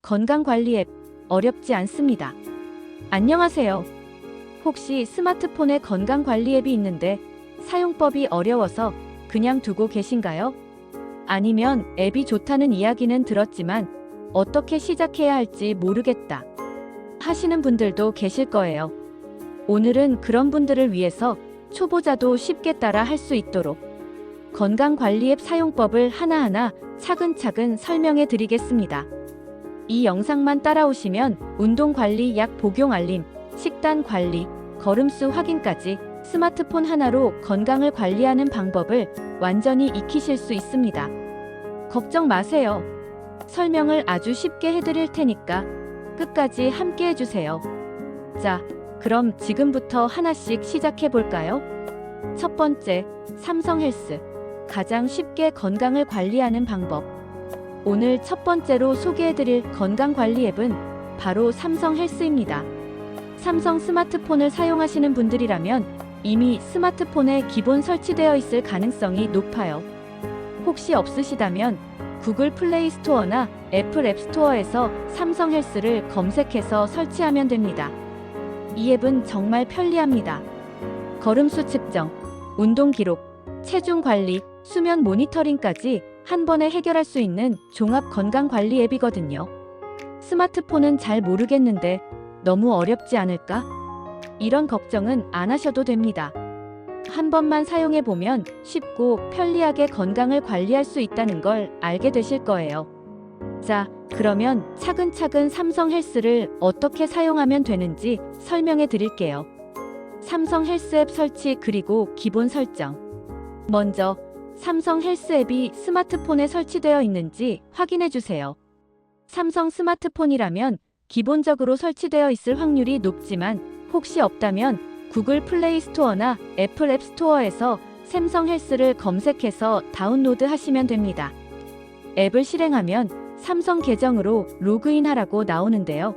건강관리 앱 어렵지 않습니다. 안녕하세요. 혹시 스마트폰에 건강관리 앱이 있는데 사용법이 어려워서 그냥 두고 계신가요? 아니면 앱이 좋다는 이야기는 들었지만 어떻게 시작해야 할지 모르겠다 하시는 분들도 계실 거예요. 오늘은 그런 분들을 위해서 초보자도 쉽게 따라 할 수 있도록 건강관리 앱 사용법을 하나하나 차근차근 설명해 드리겠습니다. 이 영상만 따라오시면 운동관리, 약 복용 알림, 식단 관리, 걸음수 확인까지 스마트폰 하나로 건강을 관리하는 방법을 완전히 익히실 수 있습니다. 걱정 마세요. 설명을 아주 쉽게 해드릴 테니까 끝까지 함께 해주세요. 자, 그럼 지금부터 하나씩 시작해 볼까요? 첫 번째, 삼성 헬스. 가장 쉽게 건강을 관리하는 방법. 오늘 첫 번째로 소개해드릴 건강관리 앱은 바로 삼성 헬스입니다. 삼성 스마트폰을 사용하시는 분들이라면 이미 스마트폰에 기본 설치되어 있을 가능성이 높아요. 혹시 없으시다면 구글 플레이 스토어나 애플 앱 스토어에서 삼성 헬스를 검색해서 설치하면 됩니다. 이 앱은 정말 편리합니다. 걸음수 측정, 운동 기록, 체중 관리, 수면 모니터링까지 한 번에 해결할 수 있는 종합 건강관리 앱이거든요. 스마트폰은 잘 모르겠는데 너무 어렵지 않을까? 이런 걱정은 안 하셔도 됩니다. 한 번만 사용해 보면 쉽고 편리하게 건강을 관리할 수 있다는 걸 알게 되실 거예요. 자, 그러면 차근차근 삼성 헬스를 어떻게 사용하면 되는지 설명해 드릴게요. 삼성 헬스 앱 설치 그리고 기본 설정. 먼저 삼성 헬스 앱이 스마트폰에 설치되어 있는지 확인해 주세요. 삼성 스마트폰이라면 기본적으로 설치되어 있을 확률이 높지만 혹시 없다면 구글 플레이 스토어나 애플 앱 스토어에서 삼성 헬스를 검색해서 다운로드 하시면 됩니다. 앱을 실행하면 삼성 계정으로 로그인하라고 나오는데요.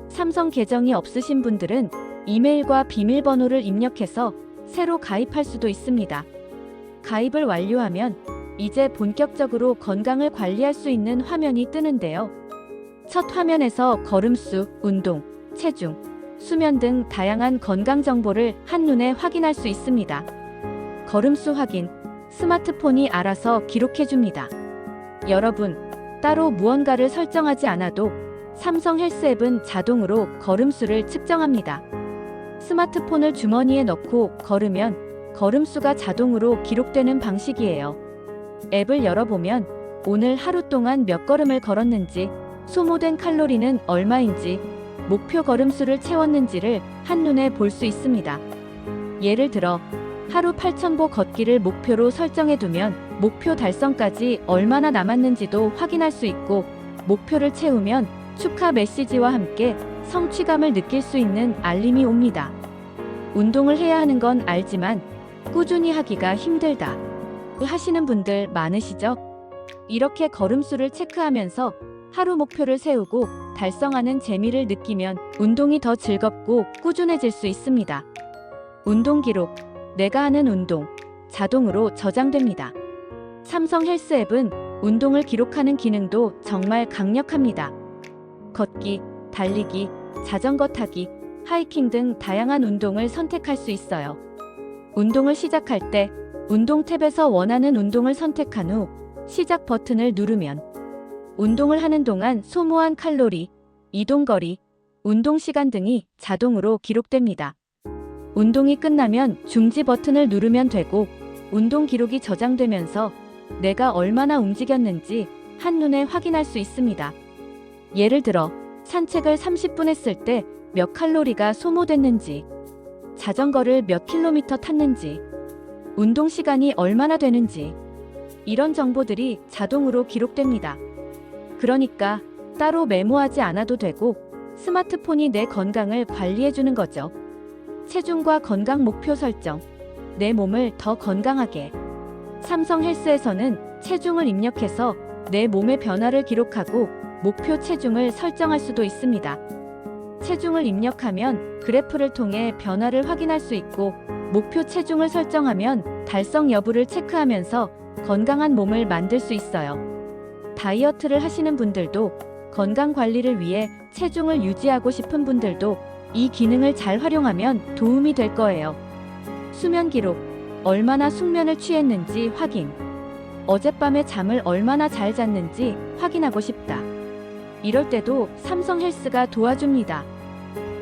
삼성 계정이 없으신 분들은 이메일과 비밀번호를 입력해서 새로 가입할 수도 있습니다. 가입을 완료하면 이제 본격적으로 건강을 관리할 수 있는 화면이 뜨는데요. 첫 화면에서 걸음수, 운동, 체중, 수면 등 다양한 건강 정보를 한눈에 확인할 수 있습니다. 걸음수 확인, 스마트폰이 알아서 기록해줍니다. 여러분, 따로 무언가를 설정하지 않아도 삼성 헬스 앱은 자동으로 걸음수를 측정합니다. 스마트폰을 주머니에 넣고 걸으면 걸음수가 자동으로 기록되는 방식이에요. 앱을 열어보면 오늘 하루 동안 몇 걸음을 걸었는지, 소모된 칼로리는 얼마인지, 목표 걸음수를 채웠는지를 한눈에 볼 수 있습니다. 예를 들어 하루 8,000보 걷기를 목표로 설정해두면 목표 달성까지 얼마나 남았는지도 확인할 수 있고, 목표를 채우면 축하 메시지와 함께 성취감을 느낄 수 있는 알림이 옵니다. 운동을 해야 하는 건 알지만 꾸준히 하기가 힘들다 하시는 분들 많으시죠? 이렇게 걸음수를 체크하면서 하루 목표를 세우고 달성하는 재미를 느끼면 운동이 더 즐겁고 꾸준해질 수 있습니다. 운동 기록, 내가 하는 운동, 자동으로 저장됩니다. 삼성 헬스 앱은 운동을 기록하는 기능도 정말 강력합니다. 걷기, 달리기, 자전거 타기, 하이킹 등 다양한 운동을 선택할 수 있어요. 운동을 시작할 때 운동 탭에서 원하는 운동을 선택한 후 시작 버튼을 누르면 운동을 하는 동안 소모한 칼로리, 이동 거리, 운동 시간 등이 자동으로 기록됩니다. 운동이 끝나면 중지 버튼을 누르면 되고 운동 기록이 저장되면서 내가 얼마나 움직였는지 한눈에 확인할 수 있습니다. 예를 들어 산책을 30분 했을 때 몇 칼로리가 소모됐는지, 자전거를 몇 킬로미터 탔는지, 운동 시간이 얼마나 되는지, 이런 정보들이 자동으로 기록됩니다. 그러니까 따로 메모하지 않아도 되고 스마트폰이 내 건강을 관리해주는 거죠. 체중과 건강 목표 설정, 내 몸을 더 건강하게. 삼성 헬스에서는 체중을 입력해서 내 몸의 변화를 기록하고 목표 체중을 설정할 수도 있습니다. 체중을 입력하면 그래프를 통해 변화를 확인할 수 있고, 목표 체중을 설정하면 달성 여부를 체크하면서 건강한 몸을 만들 수 있어요. 다이어트를 하시는 분들도 건강 관리를 위해 체중을 유지하고 싶은 분들도 이 기능을 잘 활용하면 도움이 될 거예요. 수면 기록, 얼마나 숙면을 취했는지 확인. 어젯밤에 잠을 얼마나 잘 잤는지 확인하고 싶다. 이럴 때도 삼성 헬스가 도와줍니다.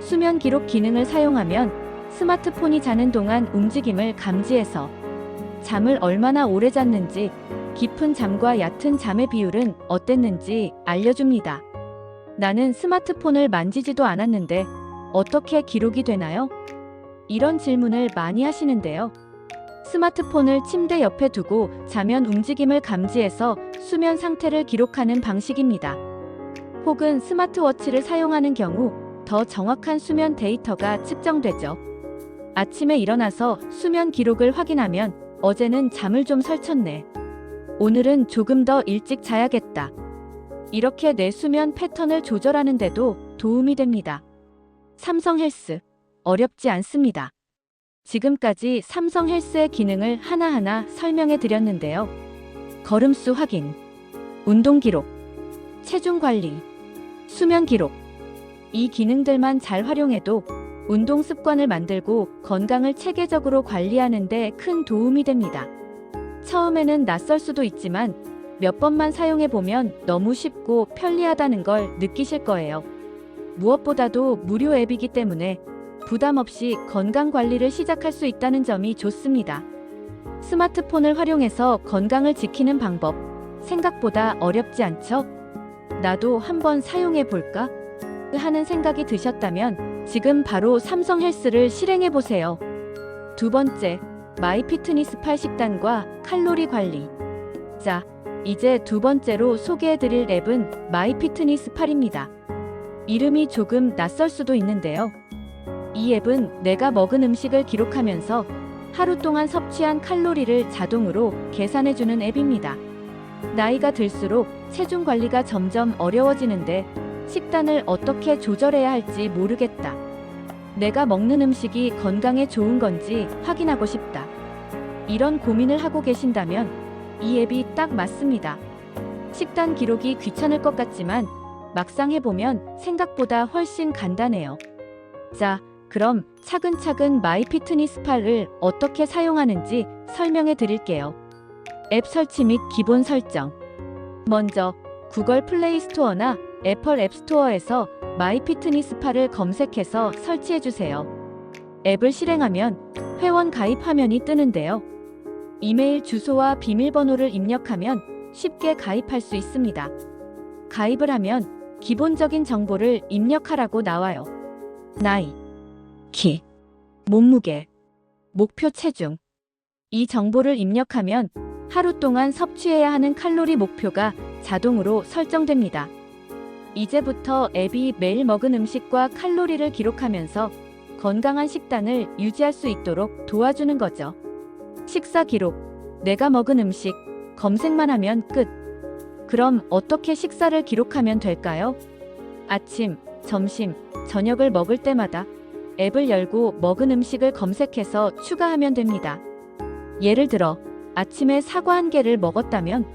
수면 기록 기능을 사용하면 스마트폰이 자는 동안 움직임을 감지해서 잠을 얼마나 오래 잤는지, 깊은 잠과 얕은 잠의 비율은 어땠는지 알려줍니다. 나는 스마트폰을 만지지도 않았는데 어떻게 기록이 되나요? 이런 질문을 많이 하시는데요. 스마트폰을 침대 옆에 두고 자면 움직임을 감지해서 수면 상태를 기록하는 방식입니다. 혹은 스마트워치를 사용하는 경우 더 정확한 수면 데이터가 측정되죠. 아침에 일어나서 수면 기록을 확인하면 어제는 잠을 좀 설쳤네. 오늘은 조금 더 일찍 자야겠다. 이렇게 내 수면 패턴을 조절하는 데도 도움이 됩니다. 삼성 헬스, 어렵지 않습니다. 지금까지 삼성 헬스의 기능을 하나하나 설명해 드렸는데요. 걸음수 확인, 운동 기록, 체중 관리, 수면 기록. 이 기능들만 잘 활용해도 운동 습관을 만들고 건강을 체계적으로 관리하는 데 큰 도움이 됩니다. 처음에는 낯설 수도 있지만 몇 번만 사용해 보면 너무 쉽고 편리하다는 걸 느끼실 거예요. 무엇보다도 무료 앱이기 때문에 부담 없이 건강 관리를 시작할 수 있다는 점이 좋습니다. 스마트폰을 활용해서 건강을 지키는 방법, 생각보다 어렵지 않죠? 나도 한번 사용해 볼까? 하는 생각이 드셨다면 지금 바로 삼성 헬스를 실행해 보세요. 두 번째, 마이피트니스팔 식단과 칼로리 관리. 자, 이제 두 번째로 소개해 드릴 앱은 마이피트니스팔입니다. 이름이 조금 낯설 수도 있는데요. 이 앱은 내가 먹은 음식을 기록하면서 하루 동안 섭취한 칼로리를 자동으로 계산해주는 앱입니다. 나이가 들수록 체중 관리가 점점 어려워지는데 식단을 어떻게 조절해야 할지 모르겠다. 내가 먹는 음식이 건강에 좋은 건지 확인하고 싶다. 이런 고민을 하고 계신다면 이 앱이 딱 맞습니다. 식단 기록이 귀찮을 것 같지만 막상 해보면 생각보다 훨씬 간단해요. 자, 그럼 차근차근 마이피트니스팔을 어떻게 사용하는지 설명해 드릴게요. 앱 설치 및 기본 설정. 먼저 구글 플레이 스토어나 애플 앱 스토어에서 마이피트니스팔을 검색해서 설치해 주세요. 앱을 실행하면 회원 가입 화면이 뜨는데요. 이메일 주소와 비밀번호를 입력하면 쉽게 가입할 수 있습니다. 가입을 하면 기본적인 정보를 입력하라고 나와요. 나이, 키, 몸무게, 목표 체중. 이 정보를 입력하면 하루 동안 섭취해야 하는 칼로리 목표가 자동으로 설정됩니다. 이제부터 앱이 매일 먹은 음식과 칼로리를 기록하면서 건강한 식단을 유지할 수 있도록 도와주는 거죠. 식사 기록, 내가 먹은 음식, 검색만 하면 끝. 그럼 어떻게 식사를 기록하면 될까요? 아침, 점심, 저녁을 먹을 때마다 앱을 열고 먹은 음식을 검색해서 추가하면 됩니다. 예를 들어 아침에 사과 한 개를 먹었다면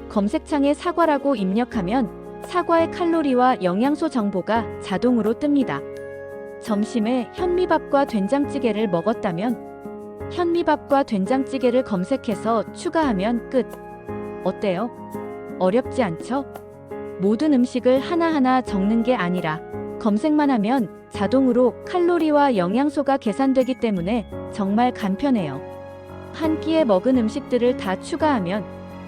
검색창에 사과라고 입력하면 사과의 칼로리와 영양소 정보가 자동으로 뜹니다. 점심에 현미밥과 된장찌개를 먹었다면 현미밥과 된장찌개를 검색해서 추가하면 끝. 어때요? 어렵지 않죠? 모든 음식을 하나하나 적는 게 아니라 검색만 하면 자동으로 칼로리와 영양소가 계산되기 때문에 정말 간편해요. 한 끼에 먹은 음식들을 다 추가하면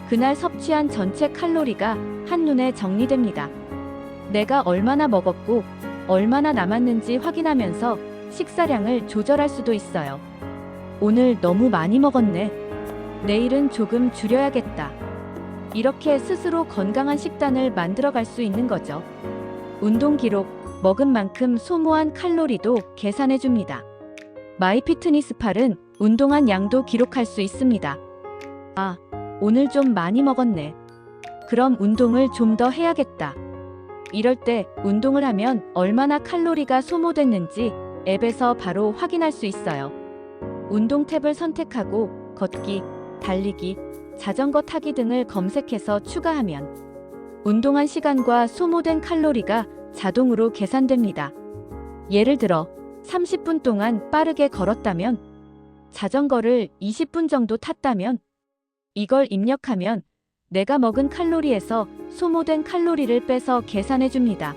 그날 섭취한 전체 칼로리가 한눈에 정리됩니다. 내가 얼마나 먹었고 얼마나 남았는지 확인하면서 식사량을 조절할 수도 있어요. 오늘 너무 많이 먹었네. 내일은 조금 줄여야겠다. 이렇게 스스로 건강한 식단을 만들어갈 수 있는 거죠. 운동 기록, 먹은 만큼 소모한 칼로리도 계산해줍니다. 마이피트니스팔은 운동한 양도 기록할 수 있습니다. 아, 오늘 좀 많이 먹었네. 그럼 운동을 좀 더 해야겠다. 이럴 때 운동을 하면 얼마나 칼로리가 소모됐는지 앱에서 바로 확인할 수 있어요. 운동 탭을 선택하고 걷기, 달리기, 자전거 타기 등을 검색해서 추가하면 운동한 시간과 소모된 칼로리가 자동으로 계산됩니다. 예를 들어 30분 동안 빠르게 걸었다면, 자전거를 20분 정도 탔다면, 이걸 입력하면 내가 먹은 칼로리에서 소모된 칼로리를 빼서 계산해 줍니다.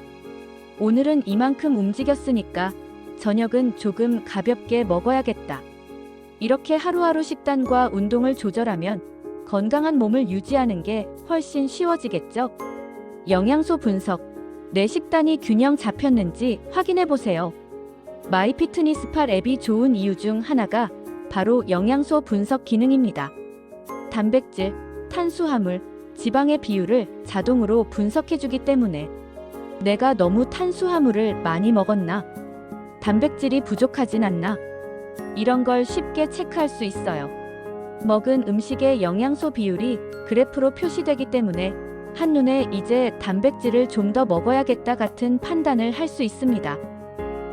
오늘은 이만큼 움직였으니까 저녁은 조금 가볍게 먹어야겠다. 이렇게 하루하루 식단과 운동을 조절하면 건강한 몸을 유지하는 게 훨씬 쉬워지겠죠? 영양소 분석. 내 식단이 균형 잡혔는지 확인해 보세요. 마이피트니스팔 앱이 좋은 이유 중 하나가 바로 영양소 분석 기능입니다. 단백질, 탄수화물, 지방의 비율을 자동으로 분석해주기 때문에 내가 너무 탄수화물을 많이 먹었나? 단백질이 부족하진 않나? 이런 걸 쉽게 체크할 수 있어요. 먹은 음식의 영양소 비율이 그래프로 표시되기 때문에 한눈에 이제 단백질을 좀 더 먹어야겠다 같은 판단을 할 수 있습니다.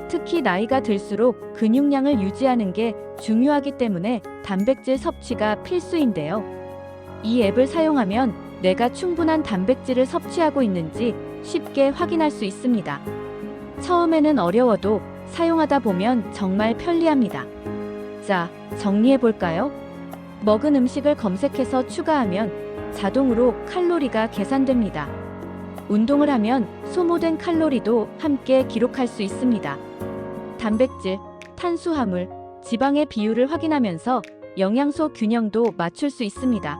특히 나이가 들수록 근육량을 유지하는 게 중요하기 때문에 단백질 섭취가 필수인데요. 이 앱을 사용하면 내가 충분한 단백질을 섭취하고 있는지 쉽게 확인할 수 있습니다. 처음에는 어려워도 사용하다 보면 정말 편리합니다. 자, 정리해 볼까요? 먹은 음식을 검색해서 추가하면 자동으로 칼로리가 계산됩니다. 운동을 하면 소모된 칼로리도 함께 기록할 수 있습니다. 단백질, 탄수화물, 지방의 비율을 확인하면서 영양소 균형도 맞출 수 있습니다.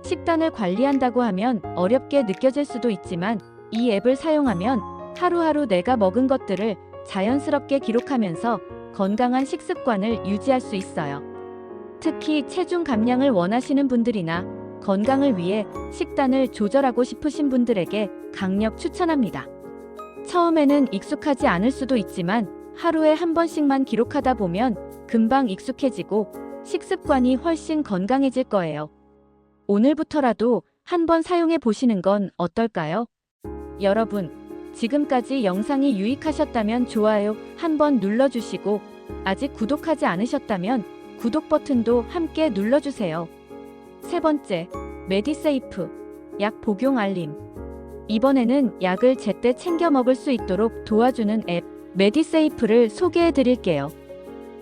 식단을 관리한다고 하면 어렵게 느껴질 수도 있지만 이 앱을 사용하면 하루하루 내가 먹은 것들을 자연스럽게 기록하면서 건강한 식습관을 유지할 수 있어요. 특히 체중 감량을 원하시는 분들이나 건강을 위해 식단을 조절하고 싶으신 분들에게 강력 추천합니다. 처음에는 익숙하지 않을 수도 있지만 하루에 한 번씩만 기록하다 보면 금방 익숙해지고 식습관이 훨씬 건강해질 거예요. 오늘부터라도 한번 사용해 보시는 건 어떨까요? 여러분, 지금까지 영상이 유익하셨다면 좋아요 한번 눌러주시고 아직 구독하지 않으셨다면 구독 버튼도 함께 눌러주세요. 세 번째, 메디세이프, 약 복용 알림. 이번에는 약을 제때 챙겨 먹을 수 있도록 도와주는 앱, 메디세이프를 소개해 드릴게요.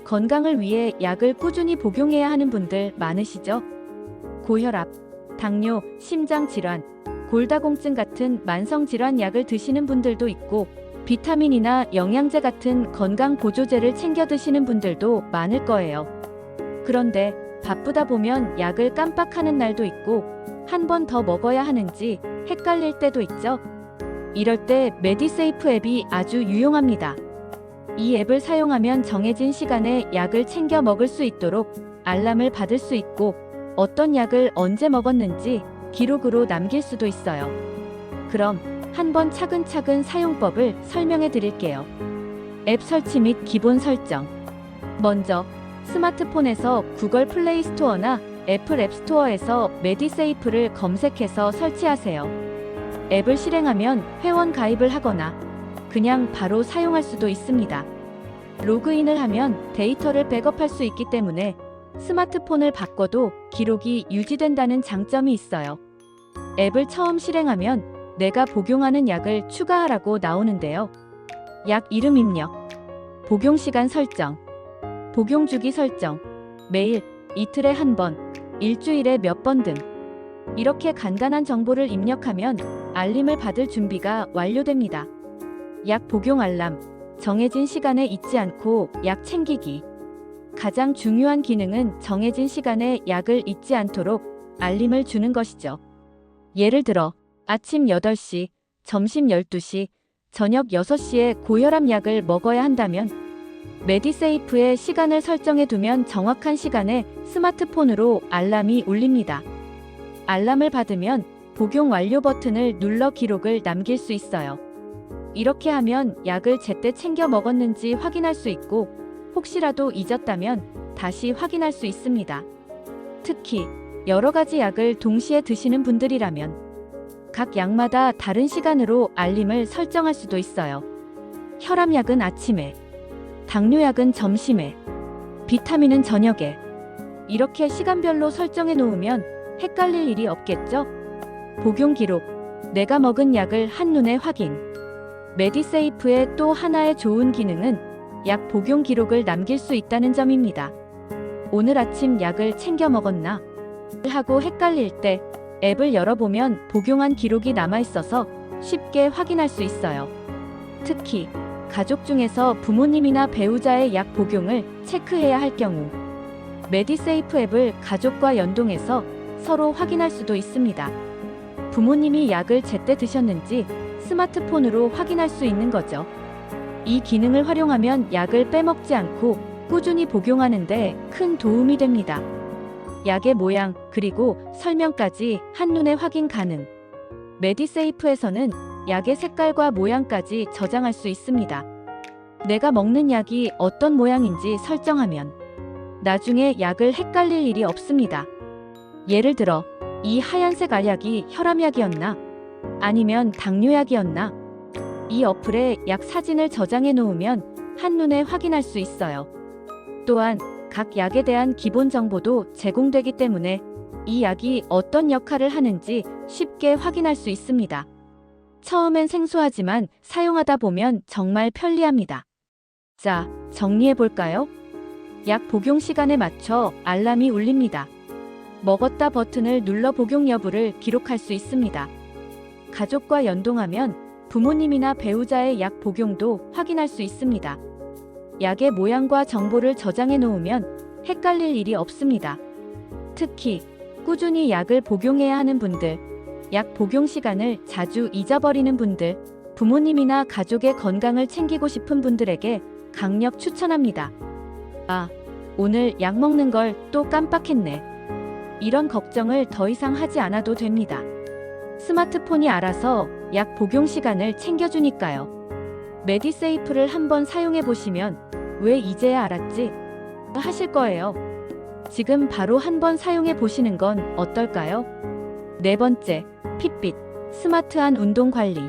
건강을 위해 약을 꾸준히 복용해야 하는 분들 많으시죠? 고혈압, 당뇨, 심장질환, 골다공증 같은 만성질환 약을 드시는 분들도 있고 비타민이나 영양제 같은 건강 보조제를 챙겨 드시는 분들도 많을 거예요. 그런데 바쁘다 보면 약을 깜빡하는 날도 있고 한 번 더 먹어야 하는지 헷갈릴 때도 있죠. 이럴 때 메디세이프 앱이 아주 유용합니다. 이 앱을 사용하면 정해진 시간에 약을 챙겨 먹을 수 있도록 알람을 받을 수 있고 어떤 약을 언제 먹었는지 기록으로 남길 수도 있어요. 그럼 한번 차근차근 사용법을 설명해 드릴게요. 앱 설치 및 기본 설정. 먼저 스마트폰에서 구글 플레이 스토어나 애플 앱 스토어에서 메디세이프를 검색해서 설치하세요. 앱을 실행하면 회원 가입을 하거나 그냥 바로 사용할 수도 있습니다. 로그인을 하면 데이터를 백업할 수 있기 때문에 스마트폰을 바꿔도 기록이 유지된다는 장점이 있어요. 앱을 처음 실행하면 내가 복용하는 약을 추가하라고 나오는데요. 약 이름 입력, 복용 시간 설정, 복용 주기 설정, 매일, 이틀에 한 번, 일주일에 몇 번 등 이렇게 간단한 정보를 입력하면 알림을 받을 준비가 완료됩니다. 약 복용 알람, 정해진 시간에 잊지 않고 약 챙기기. 가장 중요한 기능은 정해진 시간에 약을 잊지 않도록 알림을 주는 것이죠. 예를 들어 아침 8시, 점심 12시, 저녁 6시에 고혈압 약을 먹어야 한다면 메디세이프에 시간을 설정해 두면 정확한 시간에 스마트폰으로 알람이 울립니다. 알람을 받으면 복용 완료 버튼을 눌러 기록을 남길 수 있어요. 이렇게 하면 약을 제때 챙겨 먹었는지 확인할 수 있고 혹시라도 잊었다면 다시 확인할 수 있습니다. 특히 여러 가지 약을 동시에 드시는 분들이라면 각 약마다 다른 시간으로 알림을 설정할 수도 있어요. 혈압약은 아침에, 당뇨약은 점심에, 비타민은 저녁에. 이렇게 시간별로 설정해 놓으면 헷갈릴 일이 없겠죠? 복용 기록. 내가 먹은 약을 한눈에 확인. 메디세이프의 또 하나의 좋은 기능은 약 복용 기록을 남길 수 있다는 점입니다. 오늘 아침 약을 챙겨 먹었나? 하고 헷갈릴 때 앱을 열어보면 복용한 기록이 남아있어서 쉽게 확인할 수 있어요. 특히 가족 중에서 부모님이나 배우자의 약 복용을 체크해야 할 경우 메디세이프 앱을 가족과 연동해서 서로 확인할 수도 있습니다. 부모님이 약을 제때 드셨는지 스마트폰으로 확인할 수 있는 거죠. 이 기능을 활용하면 약을 빼먹지 않고 꾸준히 복용하는 데 큰 도움이 됩니다. 약의 모양 그리고 설명까지 한눈에 확인 가능. 메디세이프에서는 약의 색깔과 모양까지 저장할 수 있습니다. 내가 먹는 약이 어떤 모양인지 설정하면 나중에 약을 헷갈릴 일이 없습니다. 예를 들어 이 하얀색 알약이 혈압약이었나? 아니면 당뇨약이었나? 이 어플에 약 사진을 저장해 놓으면 한눈에 확인할 수 있어요. 또한 각 약에 대한 기본 정보도 제공되기 때문에 이 약이 어떤 역할을 하는지 쉽게 확인할 수 있습니다. 처음엔 생소하지만 사용하다 보면 정말 편리합니다. 자, 정리해 볼까요? 약 복용 시간에 맞춰 알람이 울립니다. 먹었다 버튼을 눌러 복용 여부를 기록할 수 있습니다. 가족과 연동하면 부모님이나 배우자의 약 복용도 확인할 수 있습니다. 약의 모양과 정보를 저장해 놓으면 헷갈릴 일이 없습니다. 특히 꾸준히 약을 복용해야 하는 분들, 약 복용 시간을 자주 잊어버리는 분들, 부모님이나 가족의 건강을 챙기고 싶은 분들에게 강력 추천합니다. 아, 오늘 약 먹는 걸 또 깜빡했네. 이런 걱정을 더 이상 하지 않아도 됩니다. 스마트폰이 알아서 약 복용 시간을 챙겨주니까요. 메디세이프를 한번 사용해 보시면 왜 이제야 알았지? 하실 거예요. 지금 바로 한번 사용해 보시는 건 어떨까요? 네 번째, 핏빛, 스마트한 운동 관리.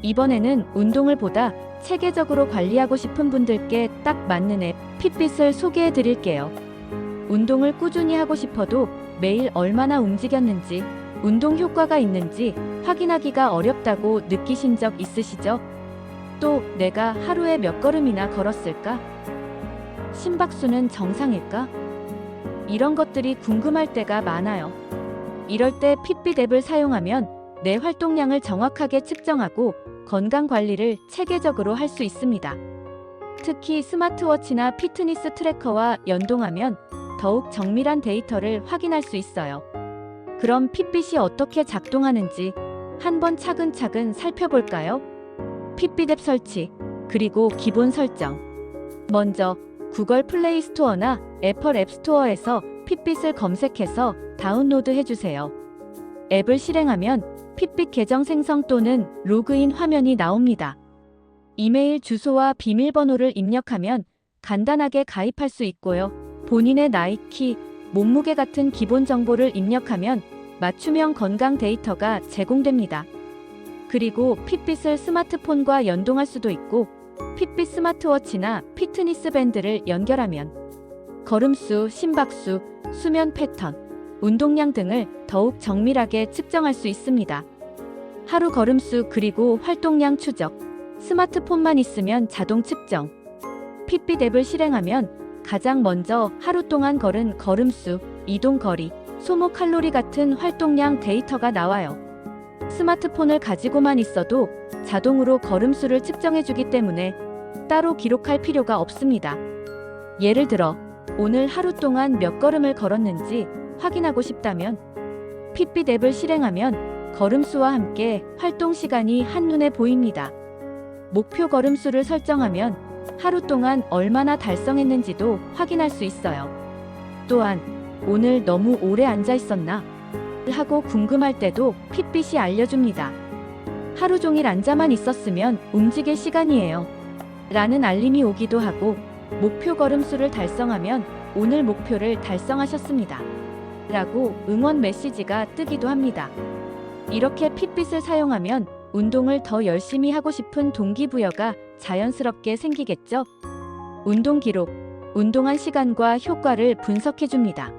이번에는 운동을 보다 체계적으로 관리하고 싶은 분들께 딱 맞는 앱, 핏빛을 소개해 드릴게요. 운동을 꾸준히 하고 싶어도 매일 얼마나 움직였는지, 운동 효과가 있는지 확인하기가 어렵다고 느끼신 적 있으시죠? 또 내가 하루에 몇 걸음이나 걸었을까? 심박수는 정상일까? 이런 것들이 궁금할 때가 많아요. 이럴 때 핏빛 앱을 사용하면 내 활동량을 정확하게 측정하고 건강 관리를 체계적으로 할 수 있습니다. 특히 스마트워치나 피트니스 트래커와 연동하면 더욱 정밀한 데이터를 확인할 수 있어요. 그럼 핏빛이 어떻게 작동하는지 한번 차근차근 살펴볼까요? 핏빛 앱 설치, 그리고 기본 설정. 먼저 구글 플레이 스토어나 애플 앱 스토어에서 핏빛을 검색해서 다운로드 해주세요. 앱을 실행하면 핏빛 계정 생성 또는 로그인 화면이 나옵니다. 이메일 주소와 비밀번호를 입력하면 간단하게 가입할 수 있고요. 본인의 나이, 키, 몸무게 같은 기본 정보를 입력하면 맞춤형 건강 데이터가 제공됩니다. 그리고 핏빛을 스마트폰과 연동할 수도 있고 핏빛 스마트워치나 피트니스 밴드를 연결하면 걸음수, 심박수, 수면 패턴, 운동량 등을 더욱 정밀하게 측정할 수 있습니다. 하루 걸음수 그리고 활동량 추적, 스마트폰만 있으면 자동 측정. 핏빛 앱을 실행하면 가장 먼저 하루 동안 걸은 걸음수, 이동 거리, 소모 칼로리 같은 활동량 데이터가 나와요. 스마트폰을 가지고만 있어도 자동으로 걸음수를 측정해주기 때문에 따로 기록할 필요가 없습니다. 예를 들어 오늘 하루 동안 몇 걸음을 걸었는지 확인하고 싶다면 핏빛 앱을 실행하면 걸음수와 함께 활동 시간이 한눈에 보입니다. 목표 걸음수를 설정하면 하루 동안 얼마나 달성했는지도 확인할 수 있어요. 또한 오늘 너무 오래 앉아 있었나? 하고 궁금할 때도 핏빛이 알려줍니다. 하루 종일 앉아만 있었으면 움직일 시간이에요. 라는 알림이 오기도 하고 목표 걸음수를 달성하면 오늘 목표를 달성하셨습니다. 라고 응원 메시지가 뜨기도 합니다. 이렇게 핏빛을 사용하면 운동을 더 열심히 하고 싶은 동기부여가 자연스럽게 생기겠죠? 운동 기록, 운동한 시간과 효과를 분석해줍니다.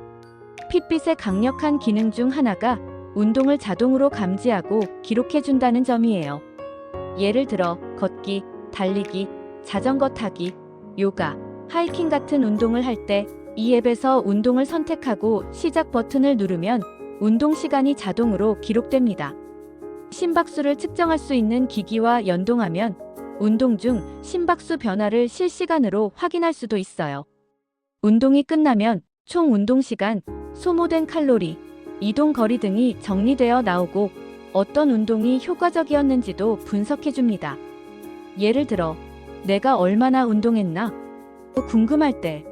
핏빛의 강력한 기능 중 하나가 운동을 자동으로 감지하고 기록해준다는 점이에요. 예를 들어 걷기, 달리기, 자전거 타기, 요가, 하이킹 같은 운동을 할 때 이 앱에서 운동을 선택하고 시작 버튼을 누르면 운동 시간이 자동으로 기록됩니다. 심박수를 측정할 수 있는 기기와 연동하면 운동 중 심박수 변화를 실시간으로 확인할 수도 있어요. 운동이 끝나면 총 운동 시간, 소모된 칼로리, 이동 거리 등이 정리되어 나오고 어떤 운동이 효과적이었는지도 분석해줍니다. 예를 들어 내가 얼마나 운동했나 궁금할 때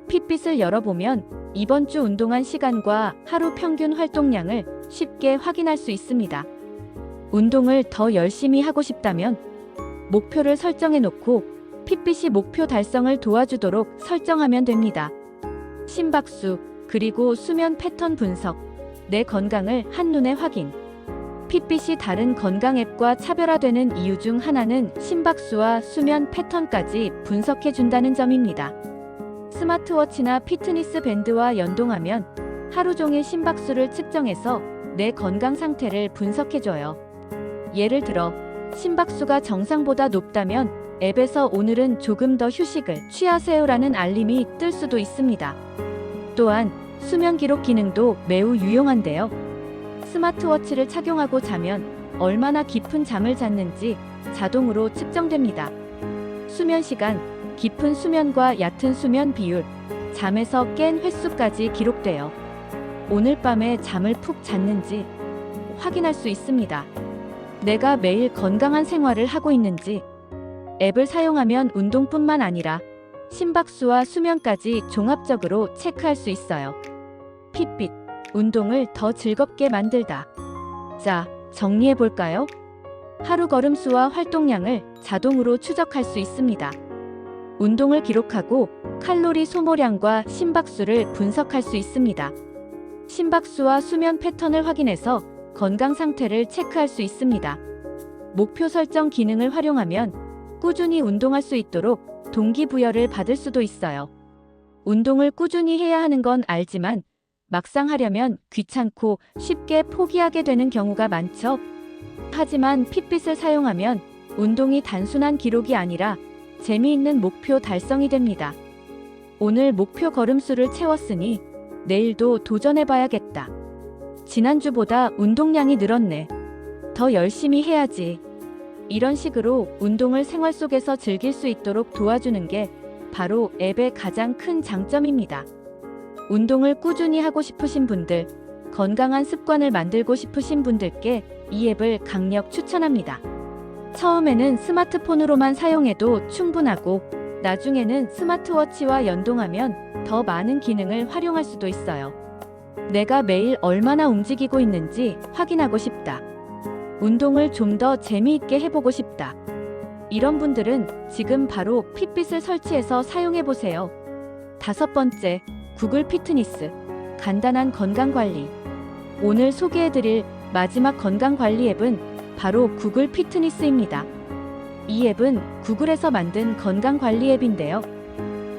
핏빛을 열어보면 이번 주 운동한 시간과 하루 평균 활동량을 쉽게 확인할 수 있습니다. 운동을 더 열심히 하고 싶다면 목표를 설정해 놓고 핏빛이 목표 달성을 도와주도록 설정하면 됩니다. 심박수, 그리고 수면 패턴 분석, 내 건강을 한눈에 확인. 핏빛이 다른 건강 앱과 차별화되는 이유 중 하나는 심박수와 수면 패턴까지 분석해 준다는 점입니다. 스마트워치나 피트니스 밴드와 연동하면 하루 종일 심박수를 측정해서 내 건강 상태를 분석해줘요. 예를 들어 심박수가 정상보다 높다면 앱에서 오늘은 조금 더 휴식을 취하세요라는 알림이 뜰 수도 있습니다. 또한 수면 기록 기능도 매우 유용한데요. 스마트워치를 착용하고 자면 얼마나 깊은 잠을 잤는지 자동으로 측정됩니다. 수면 시간, 깊은 수면과 얕은 수면 비율, 잠에서 깬 횟수까지 기록되어 오늘 밤에 잠을 푹 잤는지 확인할 수 있습니다. 내가 매일 건강한 생활을 하고 있는지 앱을 사용하면 운동뿐만 아니라 심박수와 수면까지 종합적으로 체크할 수 있어요. 핏빛, 운동을 더 즐겁게 만들다. 자, 정리해볼까요? 하루 걸음수와 활동량을 자동으로 추적할 수 있습니다. 운동을 기록하고 칼로리 소모량과 심박수를 분석할 수 있습니다. 심박수와 수면 패턴을 확인해서 건강 상태를 체크할 수 있습니다. 목표 설정 기능을 활용하면 꾸준히 운동할 수 있도록 동기부여를 받을 수도 있어요. 운동을 꾸준히 해야 하는 건 알지만 막상 하려면 귀찮고 쉽게 포기하게 되는 경우가 많죠. 하지만 핏빛을 사용하면 운동이 단순한 기록이 아니라 재미있는 목표 달성이 됩니다. 오늘 목표 걸음수를 채웠으니 내일도 도전해봐야겠다. 지난주보다 운동량이 늘었네. 더 열심히 해야지. 이런 식으로 운동을 생활 속에서 즐길 수 있도록 도와주는 게 바로 앱의 가장 큰 장점입니다. 운동을 꾸준히 하고 싶으신 분들, 건강한 습관을 만들고 싶으신 분들께 이 앱을 강력 추천합니다. 처음에는 스마트폰으로만 사용해도 충분하고 나중에는 스마트워치와 연동하면 더 많은 기능을 활용할 수도 있어요. 내가 매일 얼마나 움직이고 있는지 확인하고 싶다. 운동을 좀 더 재미있게 해보고 싶다. 이런 분들은 지금 바로 핏빛을 설치해서 사용해보세요. 5번째, 구글 피트니스. 간단한 건강관리. 오늘 소개해드릴 마지막 건강관리 앱은 바로 구글 피트니스입니다. 이 앱은 구글에서 만든 건강관리 앱인데요.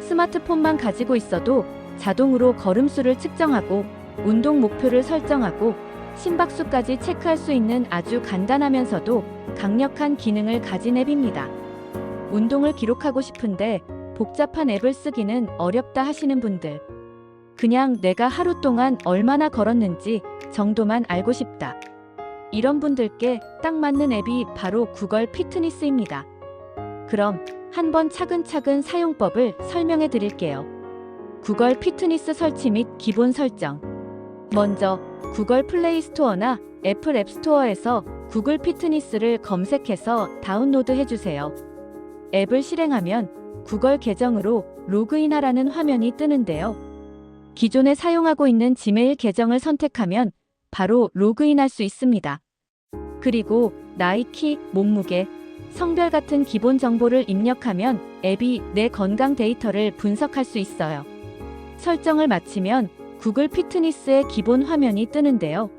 스마트폰만 가지고 있어도 자동으로 걸음수를 측정하고 운동 목표를 설정하고 심박수까지 체크할 수 있는 아주 간단하면서도 강력한 기능을 가진 앱입니다. 운동을 기록하고 싶은데 복잡한 앱을 쓰기는 어렵다 하시는 분들, 그냥 내가 하루 동안 얼마나 걸었는지 정도만 알고 싶다. 이런 분들께 딱 맞는 앱이 바로 구글 피트니스입니다. 그럼 한번 차근차근 사용법을 설명해 드릴게요. 구글 피트니스 설치 및 기본 설정. 먼저 구글 플레이 스토어나 애플 앱 스토어에서 구글 피트니스를 검색해서 다운로드 해주세요. 앱을 실행하면 구글 계정으로 로그인하라는 화면이 뜨는데요. 기존에 사용하고 있는 지메일 계정을 선택하면 바로 로그인할 수 있습니다. 그리고 나이, 키, 몸무게, 성별 같은 기본 정보를 입력하면 앱이 내 건강 데이터를 분석할 수 있어요. 설정을 마치면 구글 피트니스의 기본 화면이 뜨는데요.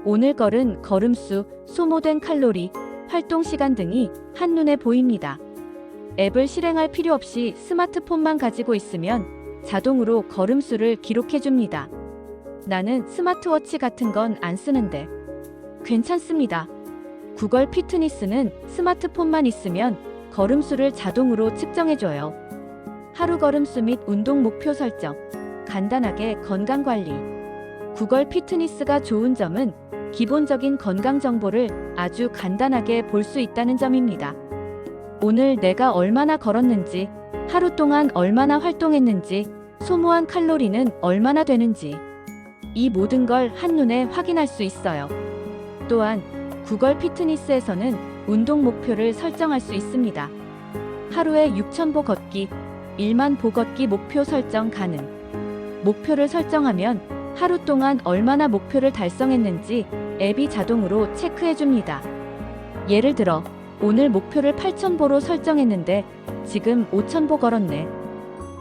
오늘 걸은 걸음수, 소모된 칼로리, 활동 시간 등이 한눈에 보입니다. 앱을 실행할 필요 없이 스마트폰만 가지고 있으면 자동으로 걸음수를 기록해줍니다. 나는 스마트워치 같은 건 안 쓰는데. 괜찮습니다. 구글 피트니스는 스마트폰만 있으면 걸음수를 자동으로 측정해줘요. 하루 걸음수 및 운동 목표 설정, 간단하게 건강 관리. 구글 피트니스가 좋은 점은 기본적인 건강 정보를 아주 간단하게 볼 수 있다는 점입니다. 오늘 내가 얼마나 걸었는지, 하루 동안 얼마나 활동했는지, 소모한 칼로리는 얼마나 되는지, 이 모든 걸 한눈에 확인할 수 있어요. 또한 구글 피트니스에서는 운동 목표를 설정할 수 있습니다. 하루에 6,000보 걷기, 1만 보 걷기 목표 설정 가능. 목표를 설정하면 하루 동안 얼마나 목표를 달성했는지 앱이 자동으로 체크해줍니다. 예를 들어 오늘 목표를 8,000보로 설정했는데 지금 5,000보 걸었네.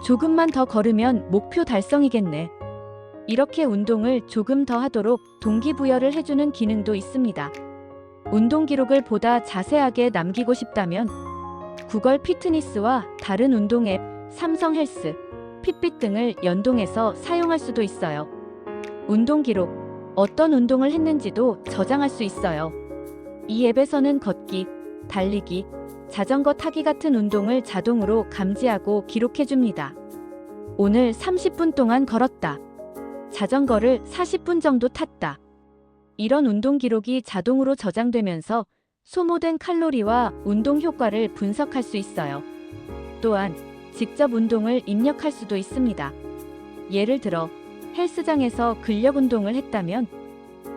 조금만 더 걸으면 목표 달성이겠네. 이렇게 운동을 조금 더 하도록 동기부여를 해주는 기능도 있습니다. 운동 기록을 보다 자세하게 남기고 싶다면 구글 피트니스와 다른 운동 앱, 삼성 헬스, 핏빗 등을 연동해서 사용할 수도 있어요. 운동 기록, 어떤 운동을 했는지도 저장할 수 있어요. 이 앱에서는 걷기, 달리기, 자전거 타기 같은 운동을 자동으로 감지하고 기록해줍니다. 오늘 30분 동안 걸었다. 자전거를 40분 정도 탔다. 이런 운동 기록이 자동으로 저장되면서 소모된 칼로리와 운동 효과를 분석할 수 있어요. 또한 직접 운동을 입력할 수도 있습니다. 예를 들어 헬스장에서 근력 운동을 했다면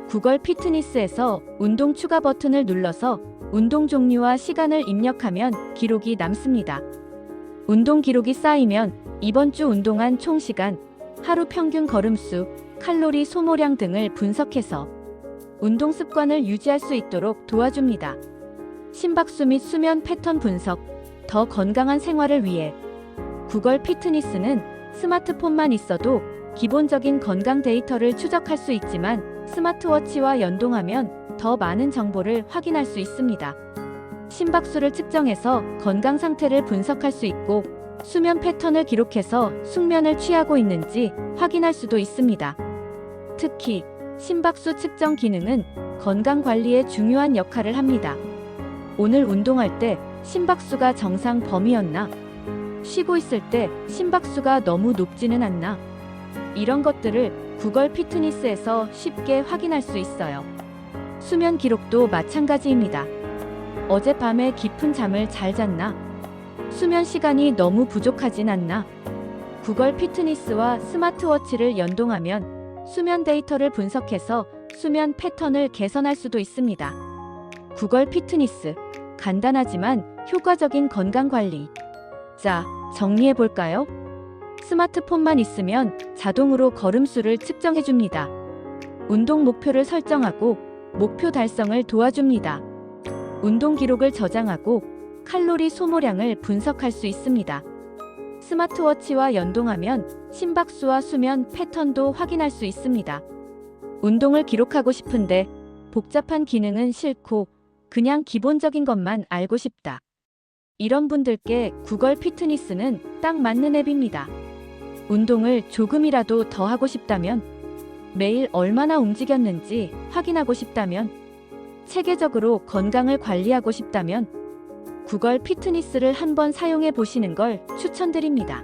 구글 피트니스에서 운동 추가 버튼을 눌러서 운동 종류와 시간을 입력하면 기록이 남습니다. 운동 기록이 쌓이면 이번 주 운동한 총 시간, 하루 평균 걸음수, 칼로리 소모량 등을 분석해서 운동 습관을 유지할 수 있도록 도와줍니다. 심박수 및 수면 패턴 분석, 더 건강한 생활을 위해 구글 피트니스는 스마트폰만 있어도 기본적인 건강 데이터를 추적할 수 있지만 스마트워치와 연동하면 더 많은 정보를 확인할 수 있습니다. 심박수를 측정해서 건강 상태를 분석할 수 있고 수면 패턴을 기록해서 숙면을 취하고 있는지 확인할 수도 있습니다. 특히 심박수 측정 기능은 건강 관리에 중요한 역할을 합니다. 오늘 운동할 때 심박수가 정상 범위였나? 쉬고 있을 때 심박수가 너무 높지는 않나? 이런 것들을 구글 피트니스에서 쉽게 확인할 수 있어요. 수면 기록도 마찬가지입니다. 어젯밤에 깊은 잠을 잘 잤나? 수면 시간이 너무 부족하진 않나? 구글 피트니스와 스마트워치를 연동하면 수면 데이터를 분석해서 수면 패턴을 개선할 수도 있습니다. 구글 피트니스, 간단하지만 효과적인 건강 관리. 자, 정리해 볼까요? 스마트폰만 있으면 자동으로 걸음수를 측정해줍니다. 운동 목표를 설정하고 목표 달성을 도와줍니다. 운동 기록을 저장하고 칼로리 소모량을 분석할 수 있습니다. 스마트워치와 연동하면 심박수와 수면 패턴도 확인할 수 있습니다. 운동을 기록하고 싶은데 복잡한 기능은 싫고 그냥 기본적인 것만 알고 싶다. 이런 분들께 구글 피트니스는 딱 맞는 앱입니다. 운동을 조금이라도 더 하고 싶다면, 매일 얼마나 움직였는지 확인하고 싶다면, 체계적으로 건강을 관리하고 싶다면 구글 피트니스를 한번 사용해 보시는 걸 추천드립니다.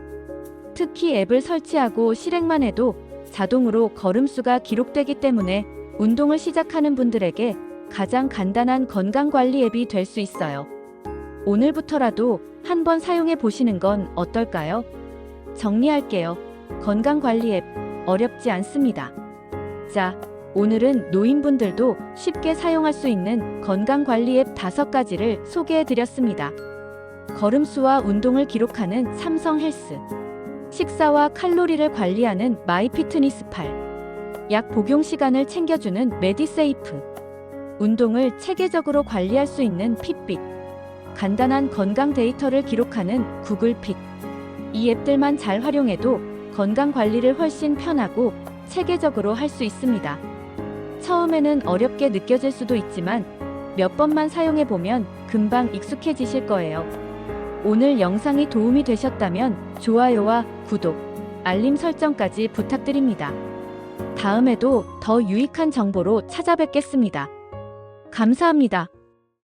특히 앱을 설치하고 실행만 해도 자동으로 걸음수가 기록되기 때문에 운동을 시작하는 분들에게 가장 간단한 건강관리 앱이 될 수 있어요. 오늘부터라도 한번 사용해 보시는 건 어떨까요? 정리할게요. 건강관리 앱, 어렵지 않습니다. 자, 오늘은 노인분들도 쉽게 사용할 수 있는 건강관리 앱 5가지를 소개해 드렸습니다. 걸음수와 운동을 기록하는 삼성 헬스, 식사와 칼로리를 관리하는 마이피트니스 8, 약 복용 시간을 챙겨주는 메디세이프, 운동을 체계적으로 관리할 수 있는 핏빗, 간단한 건강 데이터를 기록하는 구글핏. 이 앱들만 잘 활용해도 건강 관리를 훨씬 편하고 체계적으로 할 수 있습니다. 처음에는 어렵게 느껴질 수도 있지만 몇 번만 사용해보면 금방 익숙해지실 거예요. 오늘 영상이 도움이 되셨다면 좋아요와 구독, 알림 설정까지 부탁드립니다. 다음에도 더 유익한 정보로 찾아뵙겠습니다. 감사합니다.